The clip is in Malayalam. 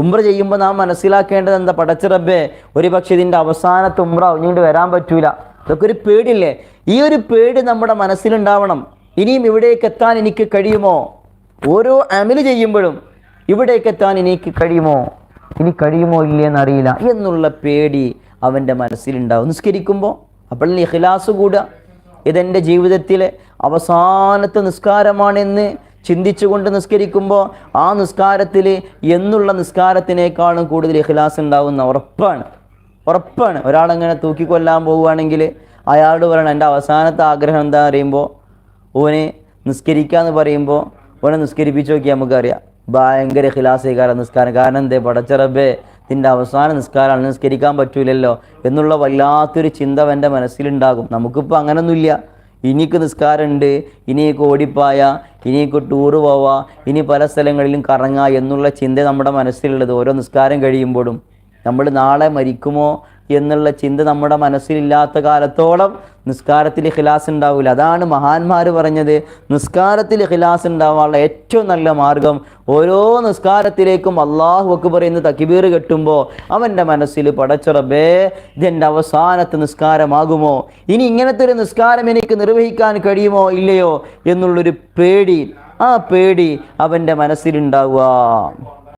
ഉംറ ചെയ്യുമ്പോൾ നാം മനസ്സിലാക്കേണ്ടത് എന്താ? പടച്ച റബ്ബേ, ഒരു പക്ഷേ ഇതിൻ്റെ അവസാനത്തെ ഉംറ ഇങ്ങോട്ട് വരാൻ പറ്റൂല. ഇതൊക്കെ ഒരു പേടിയില്ലേ? ഈ ഒരു പേടി നമ്മുടെ മനസ്സിലുണ്ടാവണം. ഇനിയും ഇവിടേക്ക് എത്താൻ എനിക്ക് കഴിയുമോ? ഓരോ അമല് ചെയ്യുമ്പോഴും ഇവിടേക്ക് എത്താൻ എനിക്ക് കഴിയുമോ, ഇനി കഴിയുമോ ഇല്ലയെന്നറിയില്ല എന്നുള്ള പേടി അവൻ്റെ മനസ്സിലുണ്ടാവും നിസ്കരിക്കുമ്പോൾ. അപ്പോൾ ഇഖ്ലാസ് കൂടുക. ഇതെൻ്റെ ജീവിതത്തിലെ അവസാനത്തെ നിസ്കാരമാണെന്ന് ചിന്തിച്ചുകൊണ്ട് നിസ്കരിക്കുമ്പോൾ ആ നിസ്കാരത്തിൽ എന്നുള്ള നിസ്കാരത്തിനേക്കാളും കൂടുതൽ ഇഖ്ലാസ് ഉണ്ടാവുന്ന ഉറപ്പാണ്. ഒരാളങ്ങനെ തൂക്കിക്കൊല്ലാൻ പോവുകയാണെങ്കിൽ അയാളോട് പറയണം എൻ്റെ അവസാനത്തെ ആഗ്രഹം എന്താ പറയുമ്പോൾ, ഓനെ നിസ്കരിക്കാമെന്ന് പറയുമ്പോൾ ഓനെ നിസ്കരിപ്പിച്ച് നോക്കിയാൽ നമുക്കറിയാം ഭയങ്കര ഇഖ്ലാസേകാരം നിസ്കാരം. കാരണം എന്തേ? പടച്ച റബ്ബേ, ഇതിൻ്റെ അവസാന നിസ്കാരമാണ്, നിസ്കരിക്കാൻ പറ്റൂലല്ലോ എന്നുള്ള വല്ലാത്തൊരു ചിന്ത എൻ്റെ മനസ്സിലുണ്ടാകും. നമുക്കിപ്പോൾ അങ്ങനൊന്നുമില്ല. ഇനിക്ക് നിസ്കാരമുണ്ട്, ഇനിയൊക്കെ ഓടിപ്പായ, ഇനിയൊക്കെ ടൂറ് പോവുക, ഇനി പല സ്ഥലങ്ങളിലും കറങ്ങുക എന്നുള്ള ചിന്ത നമ്മുടെ മനസ്സിലുള്ളത്. ഓരോ നിസ്കാരം കഴിയുമ്പോഴും നമ്മൾ നാളെ മരിക്കുമോ എന്നുള്ള ചിന്ത നമ്മുടെ മനസ്സിലില്ലാത്ത കാലത്തോളം നിസ്കാരത്തിൽ ഇഖ്ലാസ് ഉണ്ടാവില്ല. അതാണ് മഹാന്മാർ പറഞ്ഞത്, നിസ്കാരത്തിൽ ഇഖ്ലാസ് ഉണ്ടാവാനുള്ള ഏറ്റവും നല്ല മാർഗം ഓരോ നിസ്കാരത്തിലേക്കും അല്ലാഹു അക്ബർ എന്ന് തക്ബീർ കെട്ടുമ്പോൾ അവൻ്റെ മനസ്സിൽ പടച്ച റബ്ബേ, ഇതെൻ്റെ അവസാനത്തെ നിസ്കാരമാകുമോ, ഇനി ഇങ്ങനത്തെ ഒരു നിസ്കാരം എനിക്ക് നിർവഹിക്കാൻ കഴിയുമോ ഇല്ലയോ എന്നുള്ളൊരു പേടി, ആ പേടി അവൻ്റെ മനസ്സിലുണ്ടാവുക.